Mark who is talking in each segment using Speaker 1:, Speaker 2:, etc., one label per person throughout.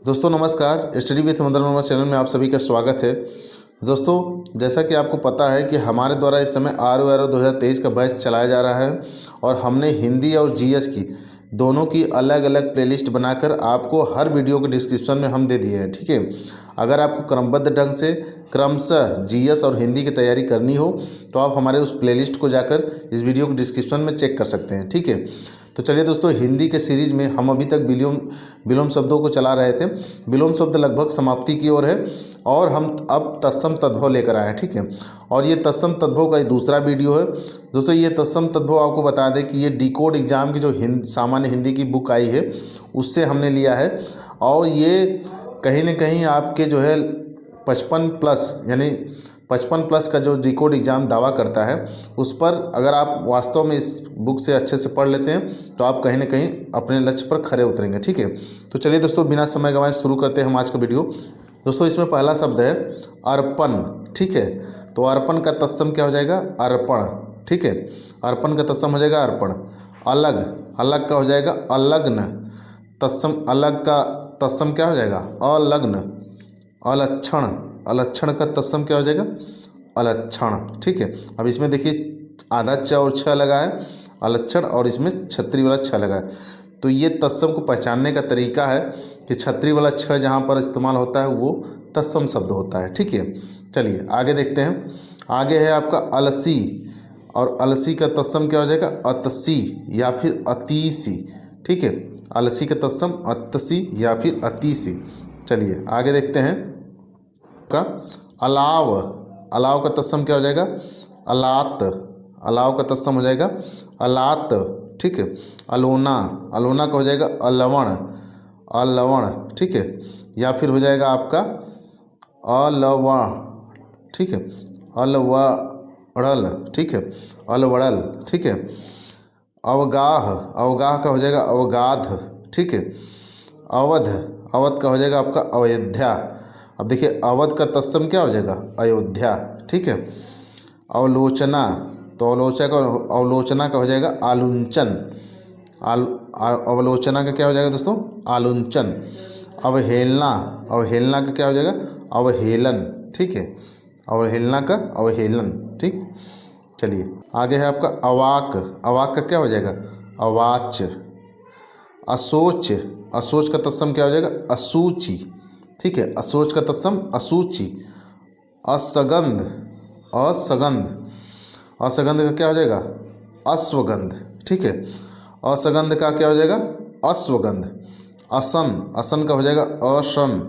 Speaker 1: दोस्तों नमस्कार। Study with mother mamma channel में आप सभी का स्वागत है। दोस्तों जैसा कि आपको पता है कि हमारे द्वारा इस समय RO 2023 का बैच चलाया जा रहा है और हमने हिंदी और GS की दोनों की अलग अलग प्लेलिस्ट बनाकर आपको हर वीडियो के डिस्क्रिप्शन में हम दे दिए हैं। ठीक है, अगर आपको क्रमबद्ध ढंग से क्रमशः GS और हिंदी की तैयारी करनी हो तो आप हमारे उस प्लेलिस्ट को जाकर इस वीडियो के डिस्क्रिप्शन में चेक कर सकते हैं। ठीक है, तो चलिए दोस्तों, हिंदी के सीरीज़ में हम अभी तक विलोम शब्दों को चला रहे थे। विलोम शब्द लगभग समाप्ति की ओर है और हम अब तत्सम तद्भव लेकर आए हैं। ठीक है, और ये तत्सम तद्भव का दूसरा वीडियो है। दोस्तों ये तत्सम तद्भव आपको बता दें कि ये डिकोड एग्जाम की जो सामान्य हिंदी की बुक आई है उससे हमने लिया है और ये कहीं ना कहीं आपके जो है 55+ यानी 55+ का जो डिकोड एग्ज़ाम दावा करता है उस पर अगर आप वास्तव में इस बुक से अच्छे से पढ़ लेते हैं तो आप कहीं ना कहीं अपने लक्ष्य पर खरे उतरेंगे। ठीक है, तो चलिए दोस्तों बिना समय गंवाए शुरू करते हैं हम आज का वीडियो। दोस्तों इसमें पहला शब्द है अर्पण। ठीक है, तो अर्पण का तत्सम क्या हो जाएगा? अर्पण। ठीक है, अर्पण का तत्सम हो जाएगा अर्पण। अलग, अलग का हो जाएगा अलग्न। तत्सम अलग का तत्सम क्या हो जाएगा? अलग्न। अलक्षण, अलक्षण का तत्सम क्या हो जाएगा? अलक्षण। ठीक है, अब इसमें देखिए आधा च और छ लगा है अलक्षण और इसमें छतरी वाला छ लगा है। तो ये तत्सम को पहचानने का तरीका है कि छतरी वाला छ जहाँ पर इस्तेमाल होता है वो तत्सम शब्द होता है। ठीक है, चलिए आगे देखते हैं। आगे है आपका अलसी और अलसी का तत्सम क्या हो जाएगा? अतसी या फिर अतीसी। ठीक है, अलसी का तत्सम अतसी या फिर अतीसी। चलिए आगे देखते हैं का अलाव। अलाव का तत्सम क्या हो जाएगा? अलात। अलाव का तत्सम हो जाएगा अलात। ठीक है, अलोना। अलोना का हो जाएगा अलवण। अलवण। ठीक है, या फिर हो जाएगा आपका अलवण। ठीक है, अलवड़ल। ठीक है, अलवड़ल। ठीक है, अवगाह। अवगाह का हो जाएगा अवगाध। ठीक है, अवध। अवध का हो जाएगा आपका अयोध्या। अब देखिए अवध का तत्सम क्या हो जाएगा? अयोध्या। ठीक है, अवलोचना। तो अवलोचना का हो जाएगा आलुंचन। अवलोचना का क्या हो जाएगा दोस्तों? आलुंचन। अवहेलना। अवहेलना का क्या हो जाएगा? अवहेलन। ठीक है, अवहेलना का अवहेलन। ठीक, चलिए आगे है आपका अवाक। अवाक का क्या हो जाएगा? अवाच। असोच। असोच का तत्सम क्या हो जाएगा? असूचि। ठीक है, असोच का तत्सम असूचि। असगंध। असगंध। असगंध का क्या हो जाएगा? अश्वगंध। ठीक है, असगंध का क्या हो जाएगा? अश्वगंध। असन। असन का हो जाएगा अशन।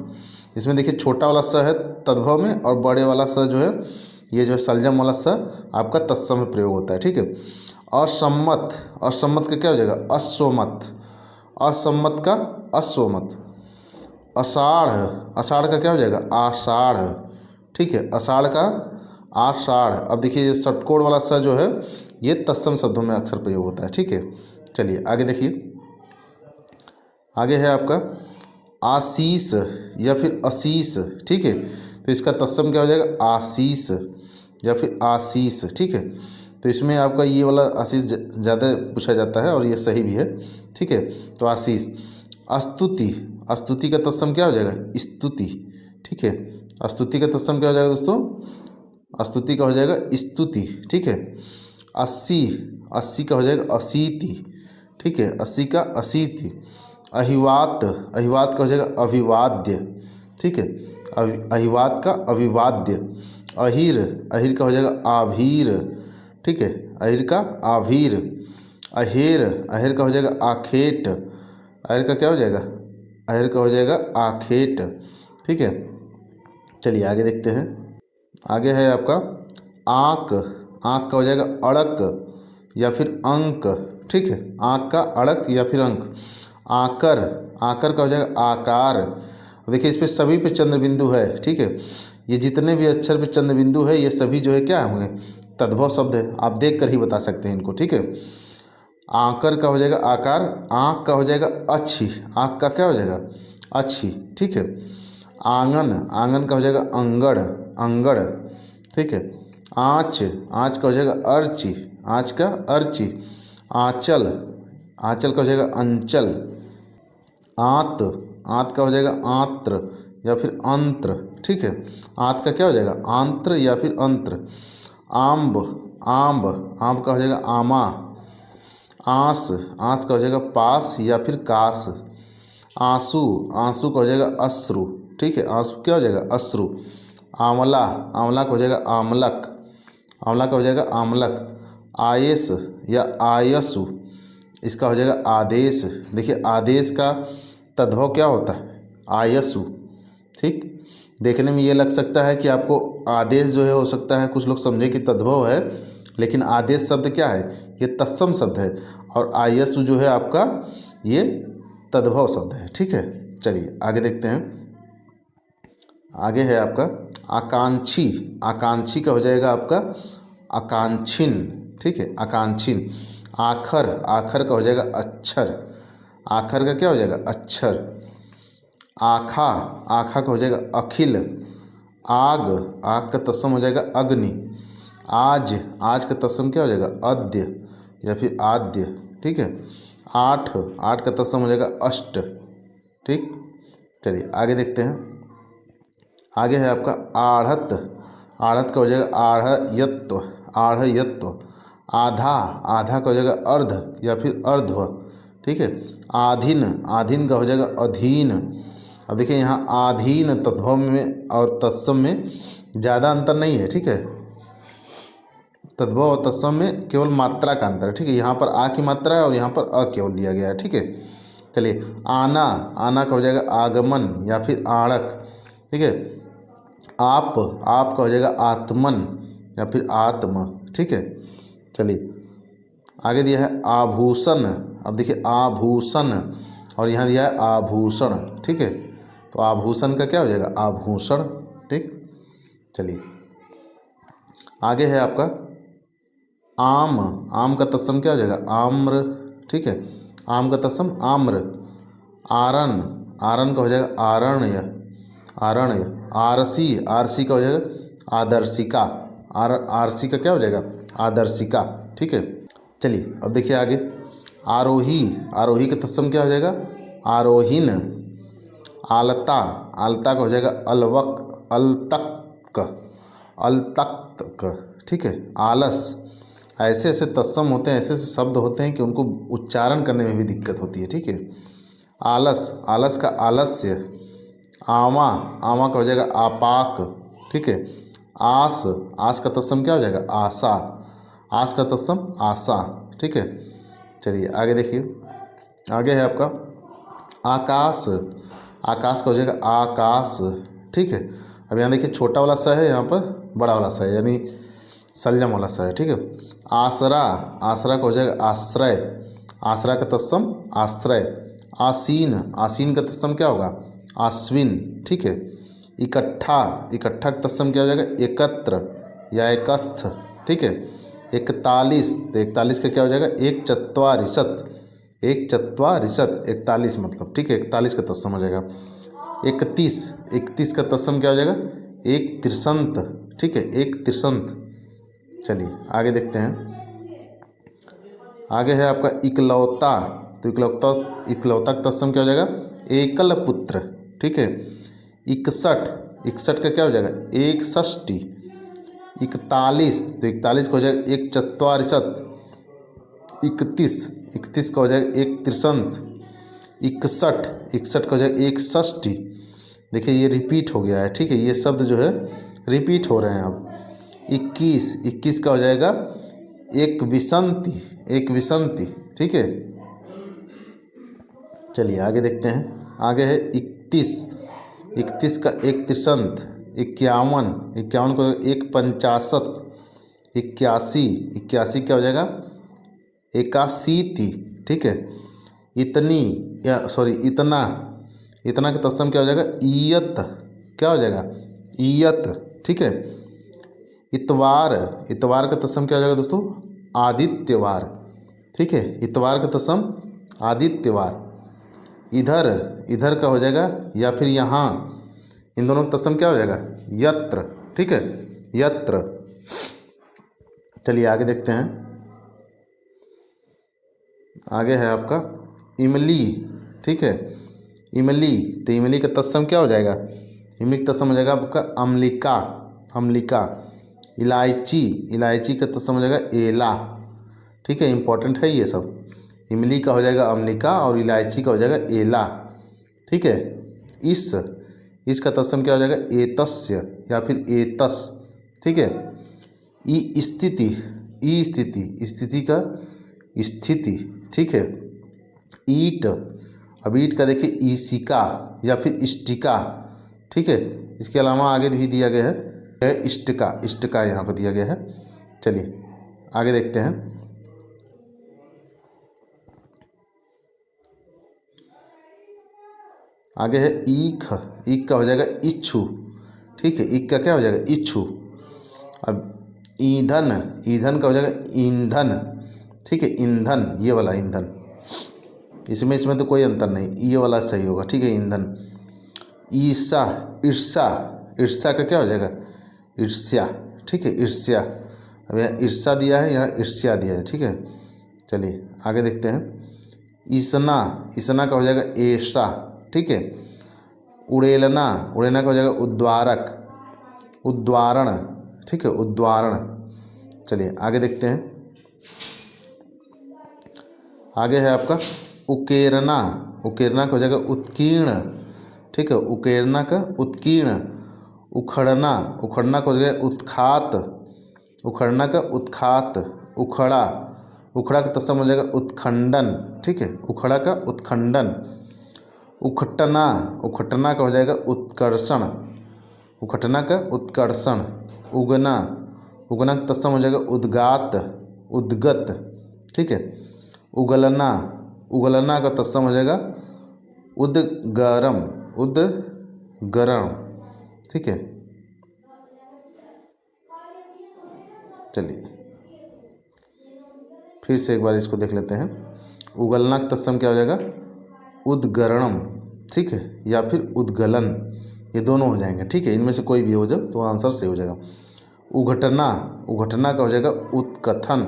Speaker 1: इसमें देखिए छोटा वाला स है तद्भव में और बड़े वाला स जो है ये जो है सलजम वाला स आपका तत्सम में प्रयोग होता है। ठीक है, असम्मत। असम्मत का क्या हो जाएगा? अश्वमत। असम्मत का अश्वमत। आषाढ़। आषाढ़ का क्या हो जाएगा? आषाढ़। ठीक है, आषाढ़ का आषाढ़। अब देखिए ये षटकोण वाला स जो है ये तत्सम शब्दों में अक्सर प्रयोग होता है। ठीक है, चलिए आगे देखिए। आगे है आपका आशीष या फिर आशीष। ठीक है, तो इसका तत्सम क्या हो जाएगा? आशीष या फिर आशीष। ठीक है, तो इसमें आपका ये वाला आशीष ज़्यादा पूछा जाता है और ये सही भी है। ठीक है, तो आशीष। स्तुति। स्तुति का तत्सम क्या हो जाएगा? स्तुति। ठीक है, स्तुति का तत्सम क्या हो जाएगा दोस्तों? स्तुति का हो जाएगा स्तुति। ठीक है, 80। 80 का हो जाएगा अशीति। ठीक है, 80 का अशीति। अहिवात। अहिवात का हो जाएगा अभिवाद्य। ठीक है, अहिवात का अभिवाद्य। अहिर। अहिर का हो जाएगा आभीर। ठीक है, अहिर का आभीर। अहेर। अहेर का हो जाएगा आखेट। अहेर का क्या हो जाएगा? अहेर का हो जाएगा आखेट। ठीक है, चलिए आगे देखते हैं। आगे है आपका आँक। आँक का हो जाएगा अड़क या फिर अंक। ठीक है, आँक का अड़क या फिर अंक। आकर। आकर का हो जाएगा आकार। देखिए इस पे सभी पे चंद्र बिंदु है। ठीक है, ये जितने भी अक्षर पे चंद्र बिंदु है ये सभी जो है क्या होंगे? तद्भव शब्द है, आप देख कर ही बता सकते हैं इनको। ठीक है, आकर का हो जाएगा आकार। आँख का हो जाएगा अच्छी। आँख का क्या हो जाएगा? अच्छी। ठीक है, आंगन। आंगन का हो जाएगा अंगड़। अंगड़। ठीक है, आँच। आँच का हो जाएगा अर्ची। आँच का अर्ची। आँचल। आँचल का हो जाएगा अंचल। आंत। आंत का हो जाएगा आंत्र या फिर अंत्र, ठीक है। आंत का क्या हो जाएगा, आंत्र या फिर अंत्र। आम्ब, आम्ब, आम्ब का हो जाएगा आमा। आंस, आंस का हो जाएगा पास या फिर कास। आंसू, आंसू का हो जाएगा अश्रु, ठीक है। आंसू क्या हो जाएगा, अश्रु। आंवला, आंवला का हो जाएगा आमलक, आंवला का हो जाएगा आमलक। आयस या आयसु, इसका हो जाएगा आदेश। देखिए आदेश का तद्भव क्या होता है, आयसु, ठीक। देखने में ये लग सकता है कि आपको आदेश जो है हो सकता है कुछ लोग समझे कि तद्भव है, लेकिन आदेश शब्द क्या है, ये तत्सम शब्द है, और आयसु जो है आपका ये तद्भव शब्द है, ठीक है। चलिए आगे देखते हैं। आगे है आपका आकांक्षी, आकांक्षी का हो जाएगा आपका आकांक्षिन, ठीक है, आकांक्षिन। आखर, आखर का हो जाएगा अक्षर, आखर का क्या हो जाएगा, अक्षर। आखा, आखा का हो जाएगा अखिल। आग, आग का तत्सम हो जाएगा अग्नि। आज, आज का तत्सम क्या हो जाएगा, अद्य या फिर आद्य, ठीक है। आठ, आठ का तत्सम हो जाएगा अष्ट, ठीक। चलिए आगे देखते हैं। आगे है आपका आढ़त, आढ़त का हो जाएगा आढ़यत्व, आढ़यत्व। आधा, आधा का हो जाएगा अर्ध या फिर अर्ध्व, ठीक है। आधीन, आधीन का हो जाएगा अधीन। अब देखिए यहाँ आधीन तद्भव में और तत्सम में ज़्यादा अंतर नहीं है, ठीक है। तद्भव और तत्सम में केवल मात्रा का अंतर है, ठीक है। यहाँ पर आ की मात्रा है और यहाँ पर अ केवल दिया गया है, ठीक है। चलिए आना, आना का हो जाएगा आगमन या फिर आड़क, ठीक है। आप, आप का हो जाएगा आत्मन या फिर आत्म, ठीक है। चलिए आगे दिया है आभूषण। अब देखिए आभूषण और यहाँ दिया है आभूषण, ठीक है। तो आभूषण का क्या हो जाएगा, आभूषण, ठीक। चलिए आगे है आपका आम, आम का तत्सम क्या हो जाएगा, आम्र, ठीक है। आम का तत्सम आम्र। आरण, आरण का हो जाएगा आरण्य, आरण्य। आरसी, आरसी का हो जाएगा आदर्शिका, आरसी का क्या हो जाएगा, आदर्शिका, ठीक है। चलिए अब देखिए आगे आरोही, आरोही का तत्सम क्या हो जाएगा, आरोहीन। आलता, आलता का हो जाएगा अलवक, अलतक, अलतक, ठीक है। आलस, ऐसे ऐसे तत्सम होते हैं, ऐसे ऐसे शब्द होते हैं कि उनको उच्चारण करने में भी दिक्कत होती है, ठीक है। आलस, आलस का आलस्य। आमा, आमा का हो जाएगा आपाक, ठीक है। आस, आस का तत्सम क्या हो जाएगा, आशा, आस का तत्सम आशा, ठीक है। चलिए आगे देखिए। आगे है आपका आकाश, आकाश का हो जाएगा आकाश, ठीक है। अब यहाँ देखिए छोटा वाला सा है, यहाँ पर बड़ा वाला सा है, यानी सलजम वाला सा है, ठीक है। आसरा, आसरा का हो जाएगा आश्रय, आसरा का तत्सम आश्रय। आसीन, आसीन का तत्सम क्या होगा, आश्विन, ठीक है। इकट्ठा, इकट्ठा का तत्सम क्या हो जाएगा, एकत्र या एकस्थ, ठीक है। 41, तो 41 का क्या हो जाएगा, एक चत्वारिशत, एक चत्वारिशत, 41 मतलब, ठीक है। 41 का तत्सम हो जाएगा। 31, 31 का तत्सम क्या हो जाएगा, एक त्रिशंत, ठीक है, एक त्रिशंत। चलिए आगे देखते हैं। आगे है आपका इकलौता, तो इकलौता, इकलौता का तत्सम क्या हो जाएगा, एकल पुत्र, ठीक है। 61, 61 का क्या हो जाएगा, एक षष्ठी। 41, तो 41 का हो जाएगा एक चत्वारिशत। 31, 31 का हो जाएगा एक त्रिशंत। 61, 61 का हो जाएगा एक षष्ठी। देखिए ये रिपीट हो गया है, ठीक है, ये शब्द जो है रिपीट हो रहे हैं अब। 21, 21 का हो जाएगा एक विसंति, एक विसंति, ठीक है। चलिए आगे देखते हैं। आगे है 31, 31 का एक त्रिशंत। 51, 51 को एक पंचाशत। 81, 81 क्या हो जाएगा, एकाशीति, ठीक है। इतनी या सॉरी इतना, इतना का तत्सम क्या हो जाएगा, ईयत, क्या हो जाएगा, ईयत, ठीक है। इतवार, इतवार का तत्सम क्या हो जाएगा दोस्तों, आदित्यवार, ठीक है। इतवार का तत्सम आदित्यवार। इधर, इधर का हो जाएगा या फिर यहाँ, इन दोनों का तत्सम क्या हो जाएगा, यत्र, ठीक है, यत्र। चलिए आगे देखते हैं। आगे है आपका इमली, ठीक है। इमली, तो इमली का तत्सम क्या हो जाएगा, इमली का तत्सम हो जाएगा आपका अम्लिका, अम्लिका। इलायची, इलायची का तत्सम हो जाएगा एला, ठीक है, इंपॉर्टेंट है ये सब। इमली का हो जाएगा अम्लिका और इलायची का हो जाएगा एला, ठीक है। इसका तत्सम क्या हो जाएगा एतस्य या फिर एतस, ठीक है। ई स्थिति, ई स्थिति, स्थिति का स्थिति, ठीक है। ईट, अब ईट का देखिए ईशिका या फिर इष्टिका, ठीक है। इसके अलावा आगे भी दिया गया है इष्टिका, इष्टिका यहाँ पर दिया गया है। चलिए आगे देखते हैं। आगे है ईख, ईख का हो जाएगा इच्छु, ठीक है। ईख का क्या हो जाएगा इच्छु। अब ईंधन, ईंधन का हो जाएगा ईंधन, ठीक है, ईंधन, ये वाला ईंधन, इसमें तो कोई अंतर नहीं, ये वाला सही होगा, ठीक है, ईंधन। ईर्षा, ईर्षा, ईर्षा का क्या हो जाएगा ईर्ष्या, ठीक है, ईर्ष्या। अब यहाँ ईर्षा दिया है, यहाँ ईर्ष्या दिया है, ठीक है। चलिए आगे देखते हैं। ईसना, ईसना का हो जाएगा ऐसा, ठीक है। उड़ेलना, उड़ेलना का हो जाएगा उद्वारक, उद्वारण, ठीक है, उद्वारण। चलिए आगे देखते हैं। आगे है आपका उकेरना, उकेरना का हो जाएगा उत्कीर्ण, ठीक है, उकेरना का उत्कीर्ण। उखड़ना, उखड़ना का हो जाएगा उत्खात, उखड़ना का उत्खात। उखड़ा, उखड़ा का तत्सम हो जाएगा उत्खंडन, ठीक है, उखड़ा का उत्खंडन। उखटना, उखटना का हो जाएगा उत्कर्षण, उखटना का उत्कर्षण। उगना, उगना का तत्सम हो जाएगा उद्गात, उद्गत, ठीक है। उगलना, उगलना का तत्सम हो जाएगा उद्गरम, उद्गरण, ठीक है। चलिए फिर से एक बार इसको देख लेते हैं। उगलना का तत्सम क्या हो जाएगा उद्गरणम, ठीक है, या फिर उद्गलन, ये दोनों हो जाएंगे, ठीक है। इनमें से कोई भी हो जाए तो आंसर सही हो जाएगा। उघटना, उघटना का हो जाएगा उत्कथन,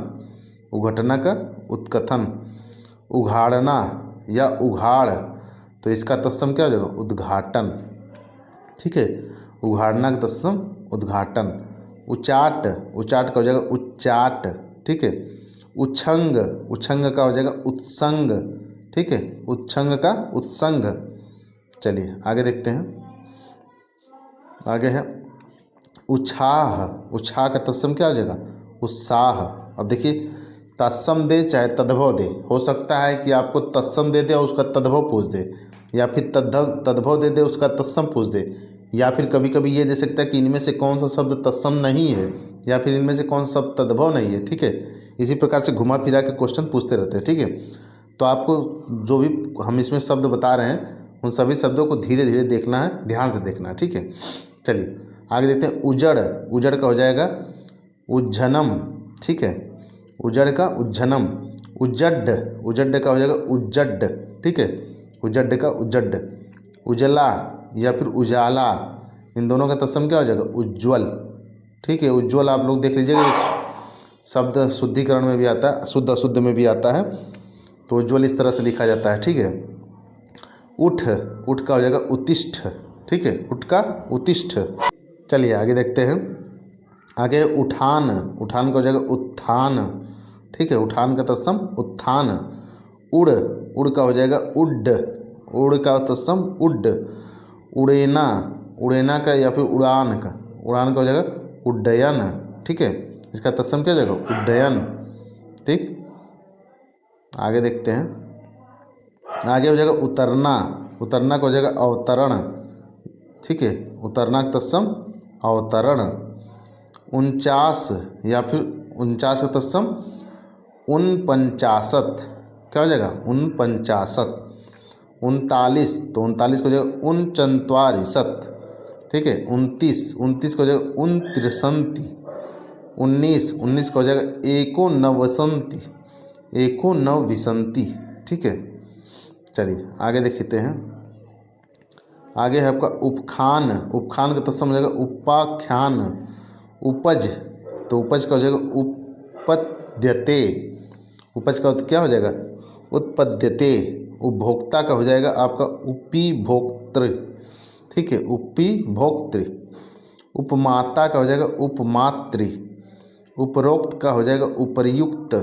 Speaker 1: उघटना का उत्कथन। उघाड़ना या उघाड़, तो इसका तत्सम क्या हो जाएगा उद्घाटन, ठीक है, उघाड़ना का तत्सम उद्घाटन। उचाट, उचाट का हो जाएगा उच्चाट, ठीक है। उच्छंग, उच्छंग का हो जाएगा उत्संग, ठीक है, उच्छंग का उत्संग। चलिए आगे देखते हैं। आगे है उछाह, उछाह का तत्सम क्या हो जाएगा उत्साह। अब देखिए तत्सम दे चाहे तद्भव दे, हो सकता है कि आपको तत्सम दे दे और उसका तद्भव पूछ दे, या फिर तद्भव दे दे उसका तत्सम पूछ दे, या फिर कभी कभी ये दे सकता है कि इनमें से कौन सा शब्द तत्सम नहीं है, या फिर इनमें से कौन सा शब्द तद्भव नहीं है, ठीक है। इसी प्रकार से घुमा फिरा के क्वेश्चन पूछते रहते हैं, ठीक है। तो आपको जो भी हम इसमें शब्द बता रहे हैं उन सभी शब्दों को धीरे धीरे देखना है, ध्यान से देखना है, ठीक है। चलिए आगे देखते हैं। उजड़, उजड़ का हो जाएगा उज्जनम, ठीक है, उजड़ का उज्जनम। उजड्ड, उजड्ड का हो जाएगा उज्जड, ठीक है, उजड्ड का उज्जड। उजला या फिर उजाला, इन दोनों का तत्सम क्या हो जाएगा उज्ज्वल, ठीक है। उज्ज्वल आप लोग देख लीजिएगा, शब्द शुद्धिकरण में भी आता है, शुद्ध अशुद्ध में भी आता है, तो उज्ज्वल इस तरह से लिखा जाता है, ठीक है। उठ, उठ का हो जाएगा उत्तिष्ठ, ठीक है, उठ का उत्तिष्ठ। चलिए आगे देखते हैं। आगे उठान, उठान का हो जाएगा उत्थान, ठीक है, उठान का तत्सम उत्थान। उड़, उड़ का हो जाएगा उड्ड, उड़ का तत्सम उड्ड। उड़ेना, उड़ेना का या फिर उड़ान का, उड़ान का हो जाएगा उड्डयन, ठीक है, इसका तत्सम क्या हो जाएगा उड्डयन, ठीक। आगे देखते हैं। आगे हो जाएगा उतरना, उतरना का हो जाएगा अवतरण, ठीक है, उतरना का तत्सम अवतरण। 49 या फिर 49 का तत्सम 49, क्या हो जाएगा 49। 39, तो 39 को हो जाएगा 39, ठीक है। 29, 29 को हो जाएगा 29। 19, 19 का हो जाएगा एकोनवसंती, एकोनविसंती, ठीक है। चलिए आगे देखते हैं। आगे है आपका उपखान, उपखान का तत्सम हो जाएगा उपाख्यान। उपज, तो उपज का हो जाएगा उपपद्यते, उपज का क्या हो जाएगा उत्पद्यते, उपभोक्ता का हो जाएगा आपका उपभोक्तृ, ठीक है, उपभोक्तृ। उपमाता का हो जाएगा उपमातृ। उपरोक्त का हो जाएगा उपर्युक्त,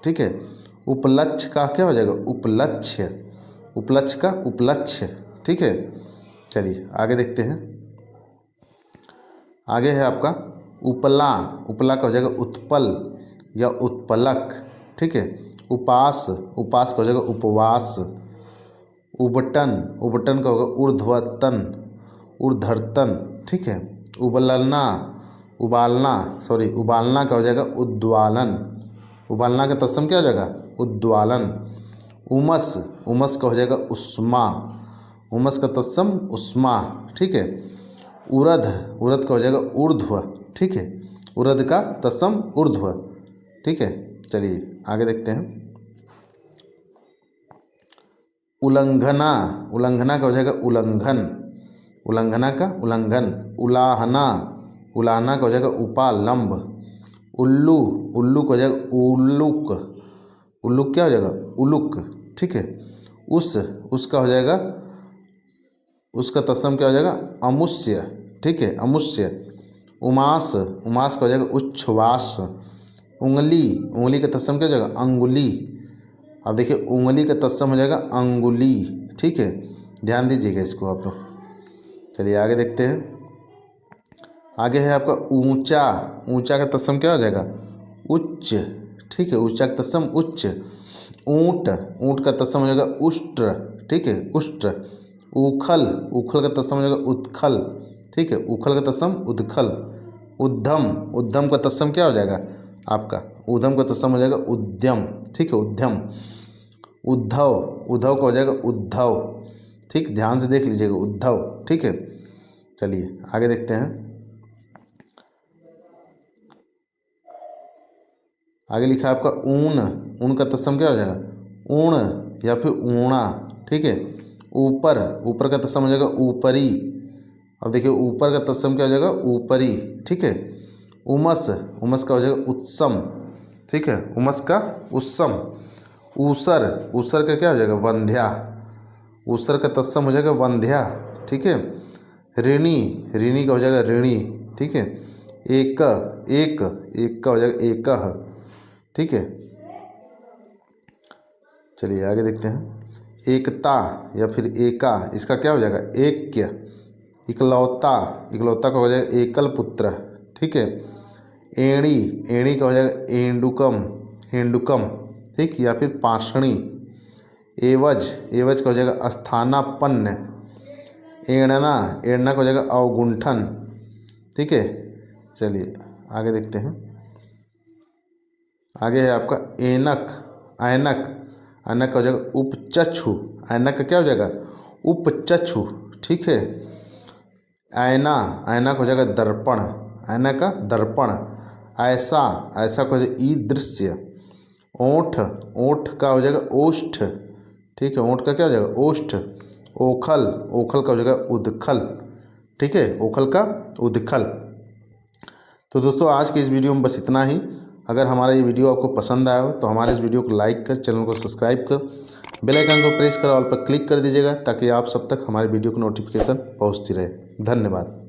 Speaker 1: ठीक है। उपलक्ष्य का क्या हो जाएगा उपलक्ष्य। उपलक्ष्य का उपलक्ष्य, ठीक है। चलिए आगे देखते हैं। आगे है आपका उपला। उपला का हो जाएगा उत्पल या उत्पलक, ठीक है। उपास। उपास का हो जाएगा उपवास। उबटन। उबटन का होगा ऊर्ध्वतन, ऊर्ध्वतन, ठीक है। उबलना। उबालना, सॉरी, उबालना का हो जाएगा उद्वालन। उबालना का तत्सम क्या हो जाएगा उद्वालन। उमस। उमस का हो जाएगा उष्मा। उमस का तत्सम उष्मा, ठीक है। उरध। उरध का हो जाएगा ऊर्ध्व, ठीक है। उरध का तत्सम ऊर्ध्व, ठीक है। चलिए आगे देखते हैं। उल्लंघना। उल्लंघना का हो जाएगा उल्लंघन। उल्लंघना का उल्लंघन। उलाहना। उलाहना का हो जाएगा उपालंब। उल्लू। उल्लू का हो जाएगा उल्लुक। उल्लुक क्या हो जाएगा उलुक, ठीक है। उसका हो जाएगा, उसका तत्सम क्या हो जाएगा अमुष्य, ठीक है, अमुष्य। उमास। उमास का हो जाएगा उच्छ्वास। उंगली। उंगली का तत्सम क्या हो जाएगा अंगुली। अब देखिए उंगली का तत्सम हो जाएगा अंगुली, ठीक है। ध्यान दीजिएगा इसको आप लोग। चलिए आगे देखते हैं। आगे है आपका ऊंचा। ऊंचा का तत्सम क्या हो जाएगा उच्च, ठीक है। ऊंचा का तत्सम उच्च। ऊंट। ऊंट का तत्सम हो जाएगा उष्ट्र, ठीक है, उष्ट्र। उखल। उखल का तत्सम हो जाएगा उत्खल, ठीक है। उखल का तत्सम उद्खल। उद्यम। उद्यम का तत्सम क्या हो जाएगा आपका उद्यम का तत्सम हो जाएगा उद्यम, ठीक है, उद्यम। उद्धव। उद्धव का हो जाएगा उद्धव, ठीक, ध्यान से देख लीजिएगा उद्धव, ठीक है। चलिए आगे देखते हैं। आगे लिखा है आपका ऊन। ऊन का तत्सम क्या हो जाएगा ऊण या फिर ऊणा, ठीक है। ऊपर। ऊपर का तत्सम हो जाएगा ऊपरी। अब देखिए ऊपर का तत्सम क्या हो जाएगा ऊपरी, ठीक है। उमस। उमस का हो जाएगा उत्सम, ठीक है, उमस का उत्सम। ऊसर। ऊसर का क्या हो जाएगा वंध्या। ऊसर का तत्सम हो जाएगा वंध्या, ठीक है। ऋणी। ऋणी का हो जाएगा ऋणी, ठीक है। एक। एक। एक का हो जाएगा एकह, ठीक है। चलिए आगे देखते हैं। एकता या फिर एका, इसका क्या हो जाएगा ऐक्य। इकलौता। इकलौता का हो जाएगा एकल पुत्र, ठीक है। एड़ी। एड़ी का हो जाएगा एंडुकम, एंडुकम, ठीक, या फिर पाषणी। एवज। एवज का हो जाएगा स्थानापन्न। एड़ना। एड़ना का हो जाएगा अवगुंठन, ठीक है। चलिए आगे देखते हैं। आगे है आपका ऐनक। ऐनक। ऐनक का हो जाएगा उपचक्षु। ऐनक का क्या हो जाएगा उपचक्षु, ठीक है। आयना। आयना का हो जाएगा दर्पण। आयना का दर्पण। ऐसा। ऐसा का हो जाएगा ईदृश्य। ओठ। ओठ का हो जाएगा ओष्ठ, ठीक है। ओठ का क्या हो जाएगा ओष्ठ। ओखल। ओखल का हो जाएगा उदखल, ठीक है, ओखल का उदखल। तो दोस्तों आज के इस वीडियो में बस इतना ही। अगर हमारा ये वीडियो आपको पसंद आया हो तो हमारे इस वीडियो को लाइक कर, चैनल को सब्सक्राइब कर, बेल आइकन को प्रेस कर ऑल पर क्लिक कर दीजिएगा ताकि आप सब तक हमारे वीडियो की नोटिफिकेशन पहुंचती रहे। धन्यवाद।